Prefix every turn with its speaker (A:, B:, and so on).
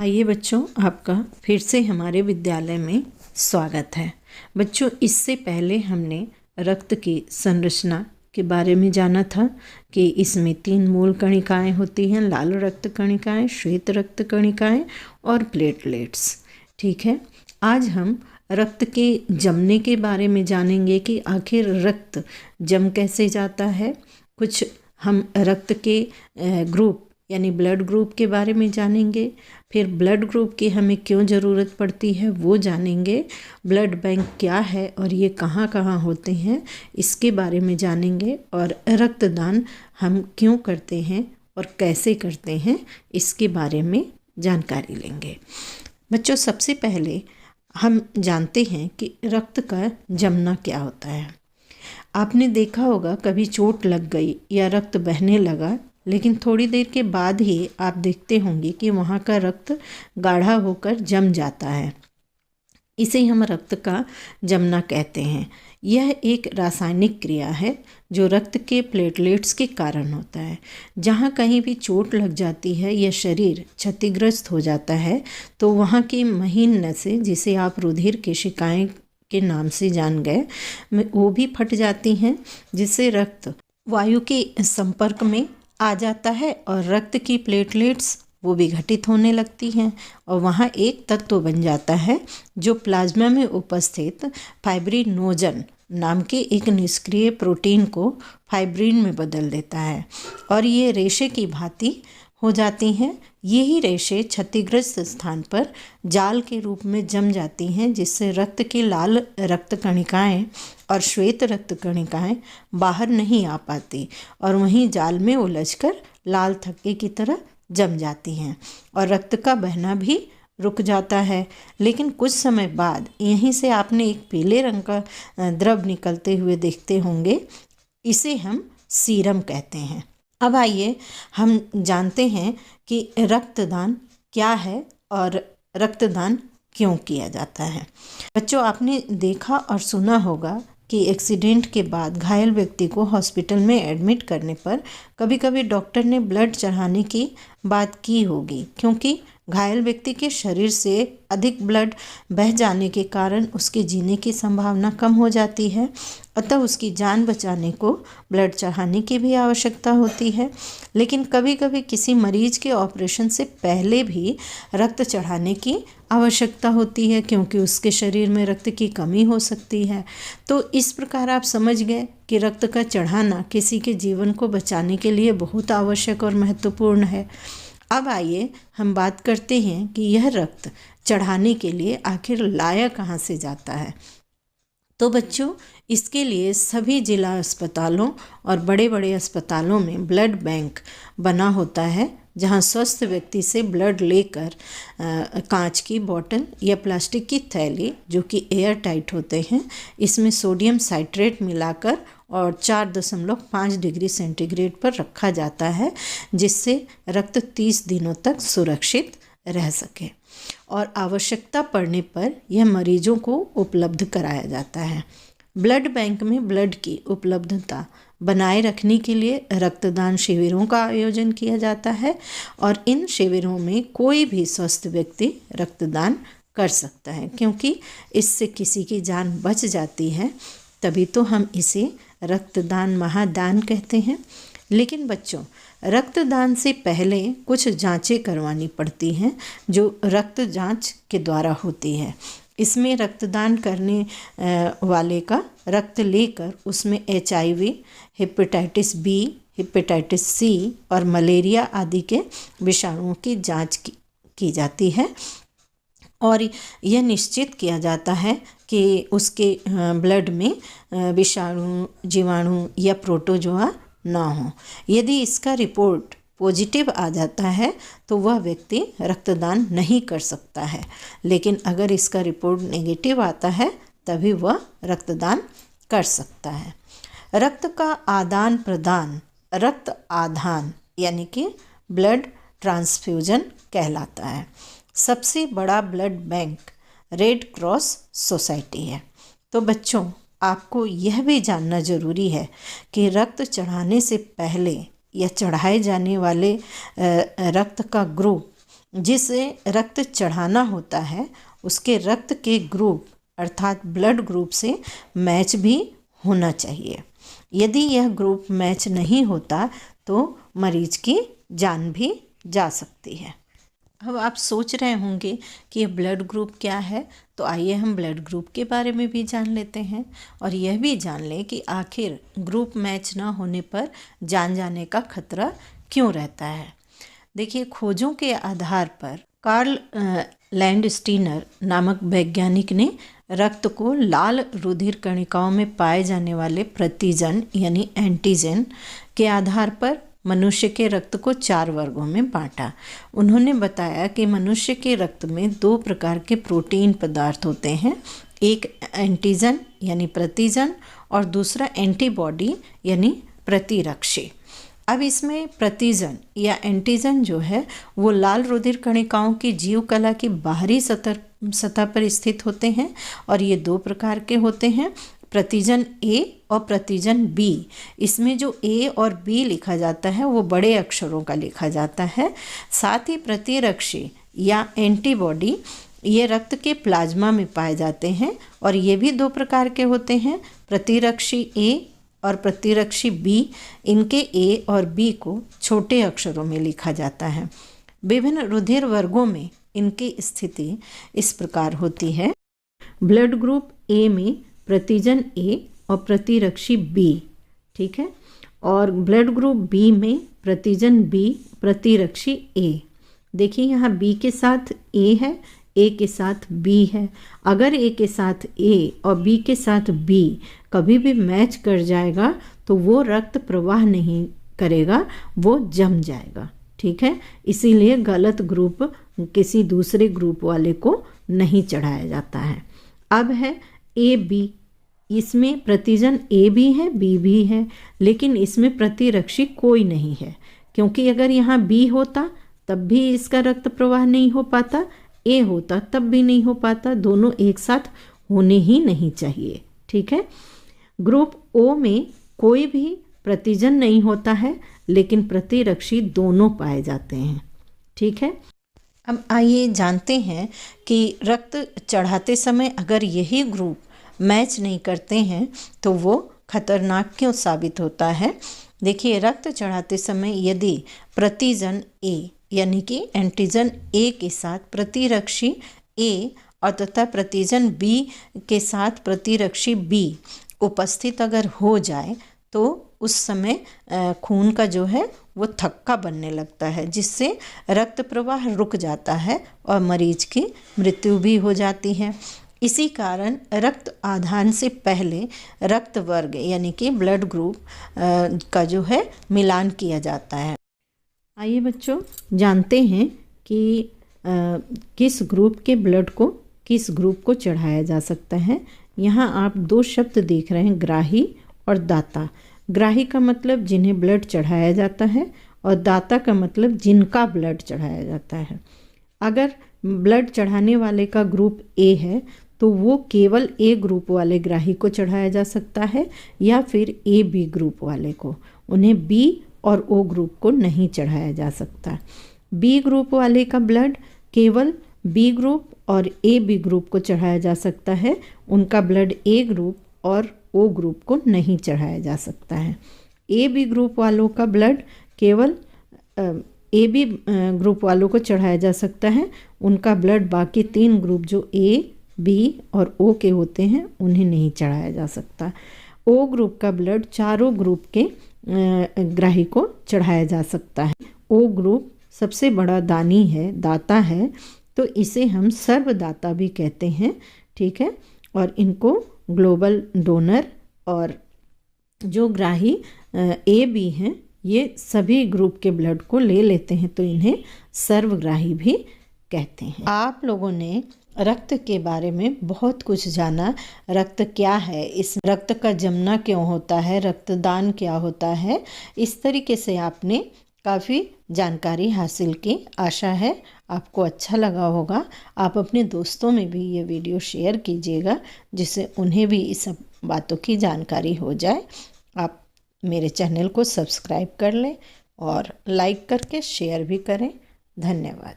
A: आइए बच्चों, आपका फिर से हमारे विद्यालय में स्वागत है। बच्चों, इससे पहले हमने रक्त की संरचना के बारे में जाना था कि इसमें 3 मूल कणिकाएं होती हैं, लाल रक्त कणिकाएं, श्वेत रक्त कणिकाएं और प्लेटलेट्स। ठीक है, आज हम रक्त के जमने के बारे में जानेंगे कि आखिर रक्त जम कैसे जाता है। कुछ हम रक्त के ग्रुप यानी ब्लड ग्रुप के बारे में जानेंगे। फिर ब्लड ग्रुप की हमें क्यों ज़रूरत पड़ती है वो जानेंगे। ब्लड बैंक क्या है और ये कहाँ कहाँ होते हैं इसके बारे में जानेंगे। और रक्तदान हम क्यों करते हैं और कैसे करते हैं इसके बारे में जानकारी लेंगे। बच्चों, सबसे पहले हम जानते हैं कि रक्त का जमना क्या होता है। आपने देखा होगा, कभी चोट लग गई या रक्त बहने लगा, लेकिन थोड़ी देर के बाद ही आप देखते होंगे कि वहाँ का रक्त गाढ़ा होकर जम जाता है। इसे हम रक्त का जमना कहते हैं। यह एक रासायनिक क्रिया है जो रक्त के प्लेटलेट्स के कारण होता है। जहाँ कहीं भी चोट लग जाती है या शरीर क्षतिग्रस्त हो जाता है तो वहाँ की महीन नसें, जिसे आप रुधिर केशिकाएं के नाम से जान गए, वो भी फट जाती हैं, जिससे रक्त वायु के संपर्क में आ जाता है और रक्त की प्लेटलेट्स वो विघटित होने लगती हैं और वहाँ एक तत्व बन जाता है जो प्लाज्मा में उपस्थित फाइब्रिनोजन नाम के एक निष्क्रिय प्रोटीन को फाइब्रिन में बदल देता है और ये रेशे की भांति हो जाती हैं। यही रेशे क्षतिग्रस्त स्थान पर जाल के रूप में जम जाती हैं, जिससे रक्त की लाल रक्त कणिकाएं और श्वेत रक्त कणिकाएं बाहर नहीं आ पाती और वहीं जाल में उलझकर लाल थक्के की तरह जम जाती हैं और रक्त का बहना भी रुक जाता है। लेकिन कुछ समय बाद यहीं से आपने एक पीले रंग का द्रव निकलते हुए देखते होंगे। इसे हम सीरम कहते हैं। अब आइए हम जानते हैं कि रक्तदान क्या है और रक्तदान क्यों किया जाता है। बच्चों, आपने देखा और सुना होगा कि एक्सीडेंट के बाद घायल व्यक्ति को हॉस्पिटल में एडमिट करने पर कभी कभी डॉक्टर ने ब्लड चढ़ाने की बात की होगी, क्योंकि घायल व्यक्ति के शरीर से अधिक ब्लड बह जाने के कारण उसके जीने की संभावना कम हो जाती है। अतः उसकी जान बचाने को ब्लड चढ़ाने की भी आवश्यकता होती है। लेकिन कभी कभी किसी मरीज के ऑपरेशन से पहले भी रक्त चढ़ाने की आवश्यकता होती है, क्योंकि उसके शरीर में रक्त की कमी हो सकती है। तो इस प्रकार आप समझ गए कि रक्त का चढ़ाना किसी के जीवन को बचाने के लिए बहुत आवश्यक और महत्वपूर्ण है। अब आइए हम बात करते हैं कि यह रक्त चढ़ाने के लिए आखिर लाया कहाँ से जाता है। तो बच्चों, इसके लिए सभी जिला अस्पतालों और बड़े बड़े अस्पतालों में ब्लड बैंक बना होता है, जहां स्वस्थ व्यक्ति से ब्लड लेकर कांच की बोतल या प्लास्टिक की थैली, जो कि एयर टाइट होते हैं, इसमें सोडियम साइट्रेट मिलाकर और 4.5 डिग्री सेंटीग्रेड पर रखा जाता है, जिससे रक्त 30 दिनों तक सुरक्षित रह सके और आवश्यकता पड़ने पर यह मरीजों को उपलब्ध कराया जाता है। ब्लड बैंक में ब्लड की उपलब्धता बनाए रखने के लिए रक्तदान शिविरों का आयोजन किया जाता है और इन शिविरों में कोई भी स्वस्थ व्यक्ति रक्तदान कर सकता है, क्योंकि इससे किसी की जान बच जाती है। तभी तो हम इसे रक्तदान महादान कहते हैं। लेकिन बच्चों, रक्तदान से पहले कुछ जांचें करवानी पड़ती हैं, जो रक्त जांच के द्वारा होती है। इसमें रक्तदान करने वाले का रक्त लेकर उसमें HIV, hepatitis B, hepatitis C और मलेरिया आदि के विषाणुओं की जांच की जाती है और यह निश्चित किया जाता है कि उसके ब्लड में विषाणु, जीवाणु या प्रोटोजोआ ना हो। यदि इसका रिपोर्ट पॉजिटिव आ जाता है तो वह व्यक्ति रक्तदान नहीं कर सकता है, लेकिन अगर इसका रिपोर्ट नेगेटिव आता है तभी वह रक्तदान कर सकता है। रक्त का आदान प्रदान रक्त आधान यानी कि ब्लड ट्रांसफ्यूजन कहलाता है। सबसे बड़ा blood bank red cross society है। तो बच्चों, आपको यह भी जानना जरूरी है कि रक्त चढ़ाने से पहले या चढ़ाए जाने वाले रक्त का ग्रुप जिसे रक्त चढ़ाना होता है उसके रक्त के ग्रुप अर्थात ब्लड ग्रुप से मैच भी होना चाहिए। यदि यह ग्रुप मैच नहीं होता तो मरीज की जान भी जा सकती है। अब आप सोच रहे होंगे कि यह ब्लड ग्रुप क्या है, तो आइए हम ब्लड ग्रुप के बारे में भी जान लेते हैं और यह भी जान लें कि आखिर ग्रुप मैच ना होने पर जान जाने का खतरा क्यों रहता है। देखिए, खोजों के आधार पर कार्ल लैंडस्टीनर नामक वैज्ञानिक ने रक्त को लाल रुधिर कणिकाओं में पाए जाने वाले प्रतिजन यानी एंटीजन के आधार पर मनुष्य के रक्त को 4 वर्गों में बांटा। उन्होंने बताया कि मनुष्य के रक्त में 2 प्रकार के प्रोटीन पदार्थ होते हैं, एक एंटीजन यानी प्रतिजन और दूसरा एंटीबॉडी यानी प्रतिरक्षी। अब इसमें प्रतिजन या एंटीजन जो है वो लाल रुधिर कणिकाओं की जीव कला की बाहरी सतह पर स्थित होते हैं और ये 2 प्रकार के होते हैं, प्रतिजन ए और प्रतिजन बी। इसमें जो ए और बी लिखा जाता है वो बड़े अक्षरों का लिखा जाता है। साथ ही प्रतिरक्षी या एंटीबॉडी ये रक्त के प्लाज्मा में पाए जाते हैं और ये भी 2 प्रकार के होते हैं, प्रतिरक्षी ए और प्रतिरक्षी बी। इनके ए और बी को छोटे अक्षरों में लिखा जाता है। विभिन्न रुधिर वर्गों में इनकी स्थिति इस प्रकार होती है। ब्लड ग्रुप ए में प्रतिजन ए और प्रतिरक्षी बी, ठीक है, और ब्लड ग्रुप बी में प्रतिजन बी प्रतिरक्षी ए। देखिए यहाँ बी के साथ ए है, ए के साथ बी है। अगर ए के साथ ए और बी के साथ बी कभी भी मैच कर जाएगा तो वो रक्त प्रवाह नहीं करेगा, वो जम जाएगा, ठीक है। इसीलिए गलत ग्रुप किसी दूसरे ग्रुप वाले को नहीं चढ़ाया जाता है। अब है ए बी, इसमें प्रतिजन ए भी है बी भी है, लेकिन इसमें प्रतिरक्षी कोई नहीं है, क्योंकि अगर यहाँ बी होता तब भी इसका रक्त प्रवाह नहीं हो पाता, ए होता तब भी नहीं हो पाता, दोनों एक साथ होने ही नहीं चाहिए, ठीक है। ग्रुप ओ में कोई भी प्रतिजन नहीं होता है, लेकिन प्रतिरक्षी दोनों पाए जाते हैं, ठीक है। अब आइए जानते हैं कि रक्त चढ़ाते समय अगर यही ग्रुप मैच नहीं करते हैं तो वो खतरनाक क्यों साबित होता है। देखिए, रक्त चढ़ाते समय यदि प्रतिजन ए यानी कि एंटीजन ए के साथ प्रतिरक्षी ए और तथा प्रतिजन बी के साथ प्रतिरक्षी बी उपस्थित अगर हो जाए तो उस समय खून का जो है वो थक्का बनने लगता है, जिससे रक्त प्रवाह रुक जाता है और मरीज की मृत्यु भी हो जाती है। इसी कारण रक्त आधान से पहले रक्त वर्ग यानी कि ब्लड ग्रुप का जो है मिलान किया जाता है। आइए बच्चों, जानते हैं कि किस ग्रुप के ब्लड को किस ग्रुप को चढ़ाया जा सकता है। यहाँ आप 2 शब्द देख रहे हैं, ग्राही और दाता। ग्राही का मतलब जिन्हें ब्लड चढ़ाया जाता है और दाता का मतलब जिनका ब्लड चढ़ाया जाता है। अगर ब्लड चढ़ाने वाले का ग्रुप ए है तो वो केवल ए ग्रुप वाले ग्राही को चढ़ाया जा सकता है या फिर ए बी ग्रुप वाले को, उन्हें बी और ओ ग्रुप को नहीं चढ़ाया जा सकता। बी ग्रुप वाले का ब्लड केवल बी ग्रुप और ए बी ग्रुप को चढ़ाया जा सकता है, उनका ब्लड ए ग्रुप और ओ ग्रुप को नहीं चढ़ाया जा सकता है। ए बी ग्रुप वालों का ब्लड केवल ए बी ग्रुप वालों को चढ़ाया जा सकता है, उनका ब्लड बाकी 3 ग्रुप जो ए बी और ओ के होते हैं उन्हें नहीं चढ़ाया जा सकता। ओ ग्रुप का ब्लड चारों ग्रुप के ग्राही को चढ़ाया जा सकता है। ओ ग्रुप सबसे बड़ा दानी है, दाता है, तो इसे हम सर्वदाता भी कहते हैं, ठीक है। और इनको ग्लोबल डोनर और जो ग्राही ए बी हैं ये सभी ग्रुप के ब्लड को ले लेते हैं, तो इन्हें सर्वग्राही भी कहते हैं। आप लोगों ने रक्त के बारे में बहुत कुछ जाना। रक्त क्या है, इस रक्त का जमना क्यों होता है, रक्तदान क्या होता है, इस तरीके से आपने काफ़ी जानकारी हासिल की। आशा है आपको अच्छा लगा होगा। आप अपने दोस्तों में भी ये वीडियो शेयर कीजिएगा जिससे उन्हें भी इस सब बातों की जानकारी हो जाए। आप मेरे चैनल को सब्सक्राइब कर लें और लाइक करके शेयर भी करें। धन्यवाद।